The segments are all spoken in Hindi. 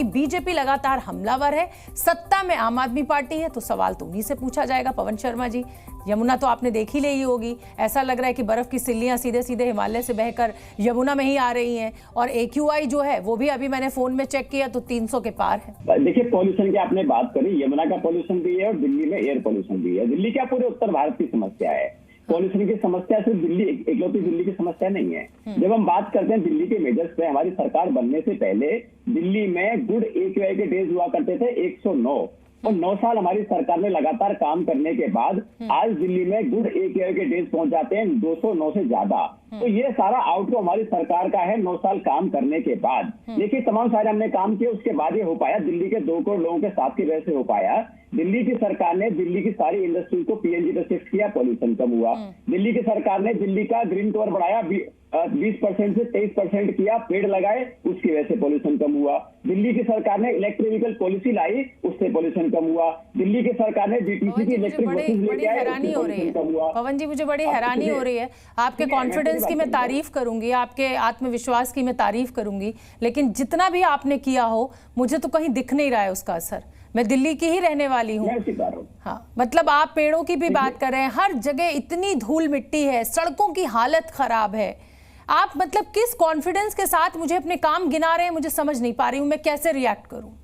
बीजेपी लगातार हमलावर है, सत्ता में आम आदमी पार्टी है, तो सवाल तो उन्हीं से पूछा जाएगा। पवन शर्मा जी, यमुना तो आपने देख ही ली होगी, ऐसा लग रहा है कि बर्फ की सिल्लियां सीधे सीधे हिमालय से बहकर यमुना में ही आ रही हैं, और AQI जो है वो भी अभी मैंने फोन में चेक किया तो 300 के पार है। देखिए, पॉल्यूशन की आपने बात करी, यमुना का पॉल्यूशन भी है और दिल्ली में एयर पॉल्यूशन भी है। दिल्ली क्या पूरे उत्तर भारत की समस्या है। पॉल्यूशन की समस्या सिर्फ दिल्ली, इकलौती दिल्ली की समस्या नहीं है। जब हम बात करते हैं दिल्ली के मेजर्स पे, हमारी सरकार बनने से पहले दिल्ली में गुड AQI के डेज हुआ करते थे 109, और 9 साल हमारी सरकार ने लगातार काम करने के बाद आज दिल्ली में गुड AQI के डेज पहुंच जाते हैं 209 से ज्यादा। तो ये सारा आउटकम हमारी सरकार का है 9 साल काम करने के बाद। देखिए, तमाम सारे हमने काम किए, उसके बाद ये हो पाया। दिल्ली के 2 करोड़ लोगों के साथ की वजह से हो पाया। दिल्ली की सरकार ने दिल्ली की सारी इंडस्ट्री को PNG पे शिफ्ट किया, पॉल्यूशन कम हुआ। दिल्ली की सरकार ने दिल्ली का ग्रीन कवर बढ़ाया, 20% से 23% किया, पेड़ लगाए, उसकी वजह से पॉल्यूशन कम हुआ। दिल्ली की सरकार ने इलेक्ट्रिक व्हीकल पॉलिसी लाई, उससे पॉल्यूशन कम हुआ। दिल्ली की सरकार ने DTC की इलेक्ट्रिक बसेस लेके आए, उससे पॉल्यूशन कम हुआ। पवन जी, मुझे बड़ी हैरानी हो रही है। आपके कॉन्फिडेंस की मैं तारीफ करूंगी, आपके आत्मविश्वास की मैं तारीफ करूंगी, लेकिन जितना भी आपने किया हो मुझे तो कहीं दिख नहीं रहा है उसका असर। मैं दिल्ली की ही रहने वाली हूँ। हाँ, मतलब आप पेड़ों की भी बात कर रहे हैं, हर जगह इतनी धूल मिट्टी है, सड़कों की हालत खराब है। आप मतलब किस कॉन्फिडेंस के साथ मुझे अपने काम गिना रहे हैं, मुझे समझ नहीं पा रही हूँ, मैं कैसे रिएक्ट करूँ।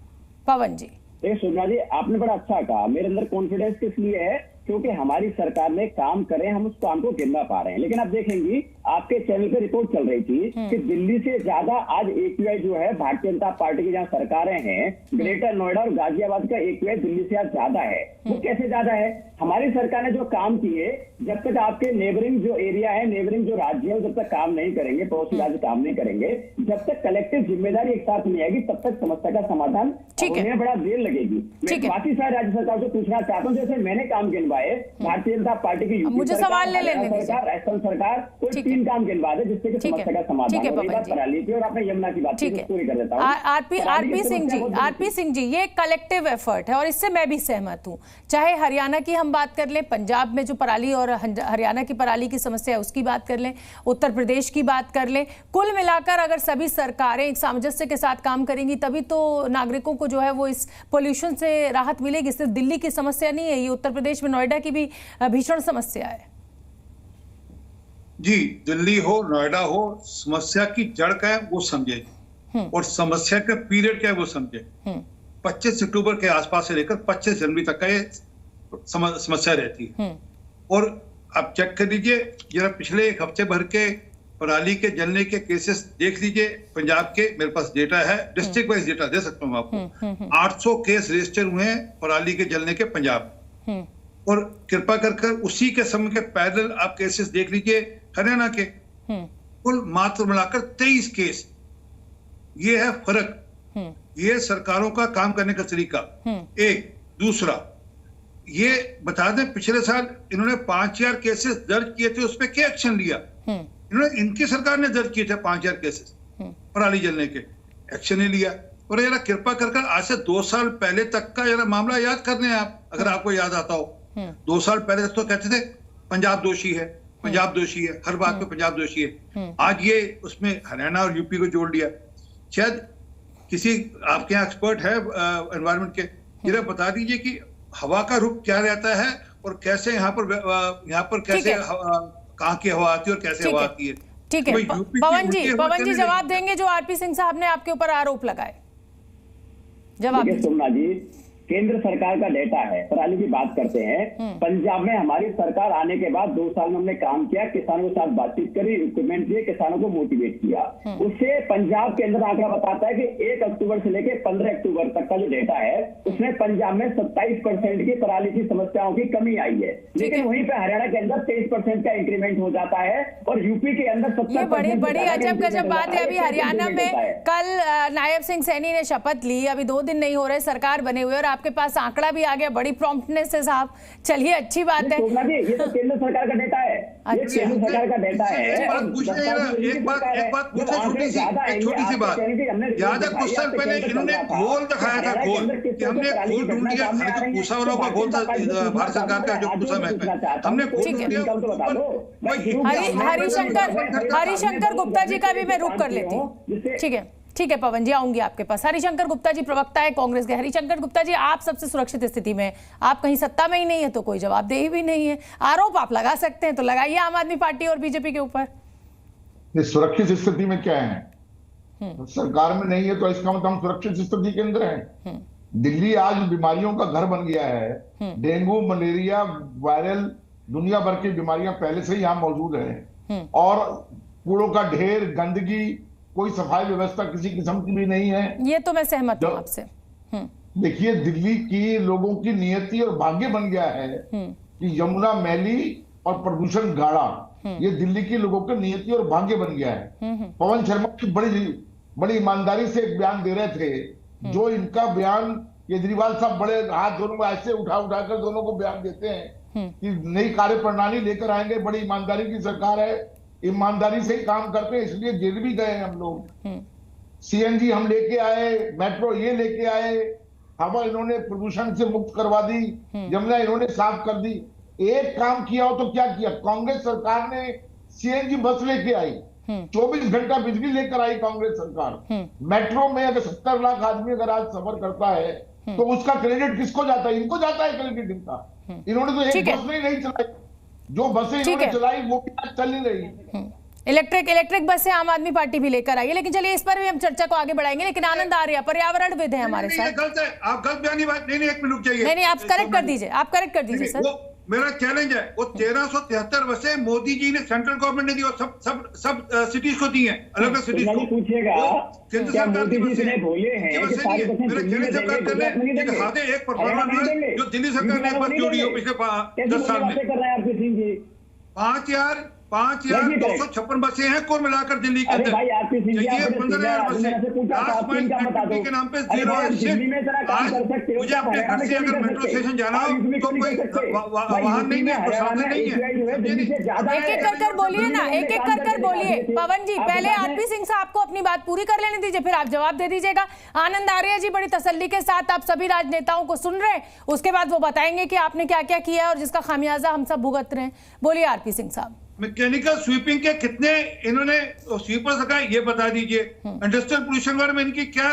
पवन जी, सुषमा जी, आपने बड़ा अच्छा कहा। मेरे अंदर कॉन्फिडेंस किस लिए है? क्योंकि हमारी सरकार ने काम करे, हम उस काम को गिनना पा रहे हैं। लेकिन आप देखेंगी, आपके चैनल पे रिपोर्ट चल रही थी कि दिल्ली से ज्यादा आज AQI जो है भारतीय जनता पार्टी की जहाँ सरकारें हैं, ग्रेटर नोएडा और गाजियाबाद का AQI दिल्ली से आज ज्यादा है। वो कैसे ज्यादा है? हमारी सरकार ने जो काम किए, जब तक आपके नेबरिंग जो एरिया है, नेबरिंग जो राज्य है, जब तक काम नहीं करेंगे, पड़ोसी राज्य काम नहीं करेंगे, जब तक कलेक्टिव जिम्मेदारी एक साथ नहीं आएगी, तब तक समस्या का समाधान होने बड़ा देर लगेगी। मैं बाकी सारे राज्य सरकार से पूछना चाहता हूँ, जैसे मैंने काम गिनवाए भारतीय जनता पार्टी की यूपी मुझे सवाल ले लेने दीजिए। सरकार, राजस्थान सरकार, कोई 3 काम गिनवा दे जिससे कि समस्या का समाधान हो। और आपने यमुना की बात पूरी कर देता हूँ। आरपी सिंह जी, ये कलेक्टिव एफर्ट है और इससे मैं भी सहमत हूँ। चाहे हरियाणा की हम बात कर लें, पंजाब में जो पराली और हरियाणा की पराली की समस्या है उसकी बात कर लें, उत्तर प्रदेश की बात कर लें, कुल मिलाकर अगर सभी सरकारें एक सामंजस्य के साथ काम करेंगी तभी तो नागरिकों को जो है वो इस पोल्यूशन से राहत मिलेगी। सिर्फ दिल्ली की समस्या नहीं है, ये उत्तर प्रदेश में नोएडा की भी भीषण समस्या है। जी, दिल्ली हो, नोएडा हो, समस्या की जड़ क्या है वो समझे, और समस्या का पीरियड क्या है वो समझे। 25 अक्टूबर के आसपास से लेकर 25 जनवरी तक का ये समस्या रहती है। और आप चेक कर लीजिए, जरा पिछले 1 हफ्ते भर के पराली के जलने के केसेस देख लीजिए। पंजाब के मेरे पास डेटा है, डिस्ट्रिक्ट वाइज डेटा दे सकता हूँ आपको। 800 केस रजिस्टर हुए हैं पराली के जलने के पंजाब। और कृपा कर उसी के समय के पैरेलल आप केसेस देख लीजिए हरियाणा के, कुल मात्र मिलाकर 23 केस। ये है फर्क, ये सरकारों का काम करने का तरीका। एक दूसरा, ये बता दें, पिछले साल इन्होंने 5000 केसेस दर्ज किए थे, उस पर क्या एक्शन लिया? इन्होंने, इनकी सरकार ने दर्ज किए थे 5000 केसेस पराली जलने के, एक्शन नहीं लिया। और जरा कृपा कर आज से 2 साल पहले तक का जरा मामला याद कर लें आप, अगर आपको याद आता हो। 2 साल पहले तो कहते थे पंजाब दोषी है, पंजाब दोषी है, हर बात पे पंजाब दोषी है। आज ये उसमें हरियाणा और यूपी को जोड़ दिया। शायद किसी आपके यहाँ एक्सपर्ट है एनवायरनमेंट के, जरा बता दीजिए कि हवा का रुख क्या रहता है और कैसे यहाँ पर कैसे कहाँ की हवा आती है और कैसे हवा आती है। ठीक है, पवन जी जवाब देंगे जो आरपी सिंह साहब ने आपके ऊपर आरोप लगाए। जवाब सोमनाथ जी, केंद्र सरकार का डेटा है, पराली की बात करते हैं। पंजाब में हमारी सरकार आने के बाद 2 साल में हमने काम किया, किसानों के साथ बातचीत करी, इक्विपमेंट दिए, किसानों को मोटिवेट किया। उससे पंजाब के अंदर आंकड़ा बताता है कि 1 अक्टूबर से लेकर 15 अक्टूबर तक का जो डेटा है, उसमें पंजाब में 27% की पराली की समस्याओं की कमी आई है। लेकिन वहीं पे हरियाणा के अंदर 23% का इंक्रीमेंट हो जाता है और यूपी के अंदर 70%। बड़ी अजब गजब बात है। अभी हरियाणा में कल नायब सिंह सैनी ने शपथ ली, अभी 2 दिन नहीं हो रहे सरकार बने हुए, और आपके पास आंकड़ा भी आ गया, बड़ी प्रॉम्प्टनेस है साहब। चलिए, अच्छी बात है। ये तो केंद्र सरकार का डेटा है, ये केंद्र सरकार का डेटा है। एक बात पूछे, छोटी सी बात याद है, कुछ साल पहले इन्होंने घोल दिखाया था, घोल कि हमने घोल ढूंढ लिया। पूसा वालों का घोल था भारत सरकार का, जो पूसा महकमा, हमने घोल ढूंढ लिया। हरिशंकर गुप्ता जी का भी मैं रुक कर लेती हूँ। ठीक है, ठीक है पवन जी, आऊंगी आपके पास। हरिशंकर गुप्ता जी प्रवक्ता है कांग्रेस के। हरिशंकर गुप्ता जी, आप सबसे सुरक्षित स्थिति में, आप कहीं सत्ता में ही नहीं है तो कोई जवाबदेही भी नहीं है। आरोप आप लगा सकते हैं तो लगाइए आम आदमी पार्टी और बीजेपी के ऊपर। सुरक्षित स्थिति में क्या है? सरकार में नहीं है तो इसका मतलब हम सुरक्षित स्थिति के अंदर हैं। दिल्ली आज बीमारियों का घर बन गया है। डेंगू, मलेरिया, वायरल, दुनिया भर की बीमारियां पहले से ही यहाँ मौजूद है और कूड़ों का ढेर, गंदगी, कोई सफाई व्यवस्था किसी किस्म की भी नहीं है। ये तो मैं सहमत हूं आपसे। देखिए, दिल्ली की लोगों की नियति और भाग्य बन गया है कि यमुना मैली और प्रदूषण गाढ़ा, ये दिल्ली के लोगों के नियति और भाग्य बन गया है। पवन शर्मा की बड़ी ईमानदारी से एक बयान दे रहे थे, जो इनका बयान केजरीवाल साहब बड़े हाथ दोनों में ऐसे उठाकर दोनों को बयान देते हैं कि नई कार्य प्रणाली लेकर आएंगे, बड़ी ईमानदारी की सरकार है, ईमानदारी से ही काम करते हैं, इसलिए जेल भी गए हम लोग। सीएनजी हम लेके आए, मेट्रो ये लेके आए, हवा इन्होंने प्रदूषण से मुक्त करवा दी, यमुना इन्होंने साफ कर दी। एक काम किया हो तो क्या किया? कांग्रेस सरकार ने सीएनजी बस लेके आई, 24 घंटा बिजली लेकर आई कांग्रेस सरकार। मेट्रो में अगर 70 लाख आदमी अगर आज सफर करता है तो उसका क्रेडिट किसको जाता है? इनको जाता है क्रेडिट इनका। इन्होंने तो एक बस नहीं चलाई, जो बसें इन्होंने चलाई वो भी आज चल नहीं रही। इलेक्ट्रिक बसें आम आदमी पार्टी भी लेकर आई है, लेकिन चलिए इस पर भी हम चर्चा को आगे बढ़ाएंगे। लेकिन आनंद आर्य पर्यावरणविद है हमारे साथ। गलत है, आप गलत बयानी बात नहीं, एक मिनट चाहिए। नहीं, आप करेक्ट कर दीजिए, आप करेक्ट कर दीजिए सर। मेरा चैलेंज है, वो 1373 बसें मोदी जी ने सेंट्रल गवर्नमेंट ने दी और सब सिटीज को दी हैं, अलग अलग सिटीज को। पूछिएगा केंद्र क्या सरकार की मोदी जी बसें ने बोले हैं कि सारी बसें मेरा दिल्ली में केंद्र सरकार देंगे, कर ले एक परफॉर्मेंस जो दिल्ली सरकार ने एक बार जोड़ी हो पिछले 10 साल में। कर रहे हैं आरपी सिंह जी? 5,256 बसें हैं कुल मिलाकर दिल्ली के अंदर। भाई आरपी सिंह जी, 15,000 बसें लास्ट माइल कनेक्टिविटी के नाम पे जीरो आज मुझे अपने घर से अगर मेट्रो स्टेशन जाना हो तो कोई वाहन नहीं है, साधन नहीं है। एक एक कर बोलिए ना, एक एक कर बोलिए। पवन जी, पहले आरपी सिंह साहब को अपनी बात पूरी कर लेने दीजिए, फिर आप जवाब दे दीजिएगा। आनंद आर्य जी बड़ी तसल्ली के साथ आप सभी राजनेताओं को सुन रहे हैं, उसके बाद वो बताएंगे कि आपने क्या क्या किया और जिसका खामियाजा हम सब भुगत रहे हैं। बोलिए आरपी सिंह साहब। मैकेनिकल स्वीपिंग के कितने इन्होंने स्वीपर्स लगाए ये बता दीजिए। इंडस्ट्रियल पोल्यूशन बारे में इनकी क्या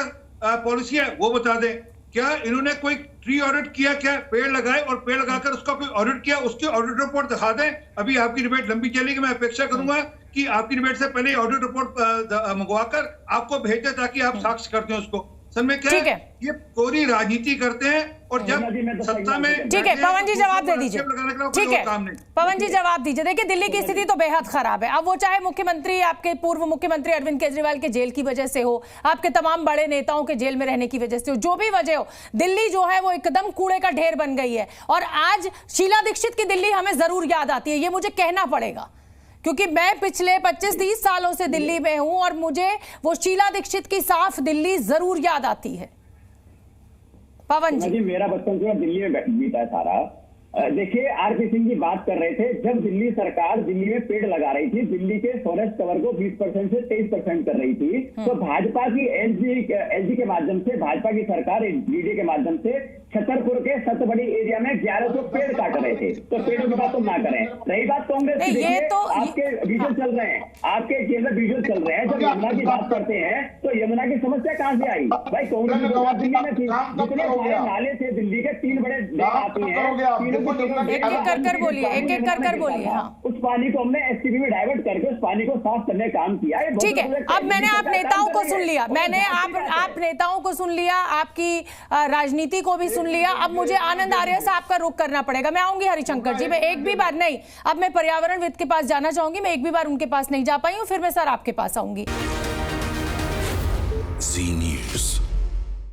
पॉलिसी है वो बता दें। क्या इन्होंने कोई ट्री ऑडिट किया? क्या पेड़ लगाए और पेड़ लगाकर उसका कोई ऑडिट किया? उसकी ऑडिट रिपोर्ट दिखा दें। अभी आपकी डिबेट लंबी चलेगी, मैं अपेक्षा करूंगा कि आपकी डिबेट से पहले ऑडिट रिपोर्ट मंगवाकर आपको भेज दें ताकि आप साक्ष्य करते हैं उसको। सर में क्या है, ये पूरी राजनीति करते हैं और जब सत्ता में। ठीक है पवन जी, जवाब दे दीजिए। ठीक है पवन जी, जवाब दीजिए। देखिए, दिल्ली की स्थिति तो बेहद खराब है। अब वो चाहे मुख्यमंत्री, आपके पूर्व मुख्यमंत्री अरविंद केजरीवाल के जेल की वजह से हो, आपके तमाम बड़े नेताओं के जेल में रहने की वजह से हो, जो भी वजह हो, दिल्ली जो है वो एकदम कूड़े का ढेर बन गई है। और आज शीला दीक्षित की दिल्ली हमें जरूर याद आती है, ये मुझे कहना पड़ेगा, क्योंकि मैं पिछले 25-30 सालों से दिल्ली में हूं और मुझे वो शीला दीक्षित की साफ दिल्ली जरूर याद आती है। पवन जी, मेरा बचपन जो दिल्ली में बीता है सारा। देखिए, आरपी सिंह जी बात कर रहे थे, जब दिल्ली सरकार दिल्ली में पेड़ लगा रही थी, दिल्ली के फॉरेस्ट कवर को 20% से 23% कर रही थी, तो भाजपा की एलजी के माध्यम से, भाजपा की सरकार डीडी के माध्यम से छतरपुर के सतबड़ी एरिया में 1100 पेड़ काट रहे थे। तो पेड़ों की बात तो ना करें। रही बात कांग्रेस की, ये तो आपके विजुअल चल रहे हैं, आपके जेल में विजुअल चल रहे हैं। जब यमुना की बात करते हैं तो यमुना की समस्या कहां से आई? भाई कांग्रेस दिल्ली में थी, जितने सारे नाले थे दिल्ली के, 3 बड़े आती है, एक एक कर बोलिए, एक एक कर बोलिए। हाँ, उस पानी को हमने एसटीपी में डाइवर्ट करके उस पानी को साफ करने का काम किया है। ठीक है, अब मैंने आप नेताओं को सुन लिया, मैंने आप नेताओं को सुन लिया, आपकी राजनीति को भी सुन लिया। अब मुझे आनंद आर्य साहब का रुख करना पड़ेगा। मैं आऊंगी हरिशंकर जी, मैं एक भी बार नहीं, अब मैं पर्यावरणविद के पास जाना चाहूंगी, मैं एक भी बार उनके पास नहीं जा पाई हूं, फिर मैं सर आपके पास आऊंगी। जी न्यूज़।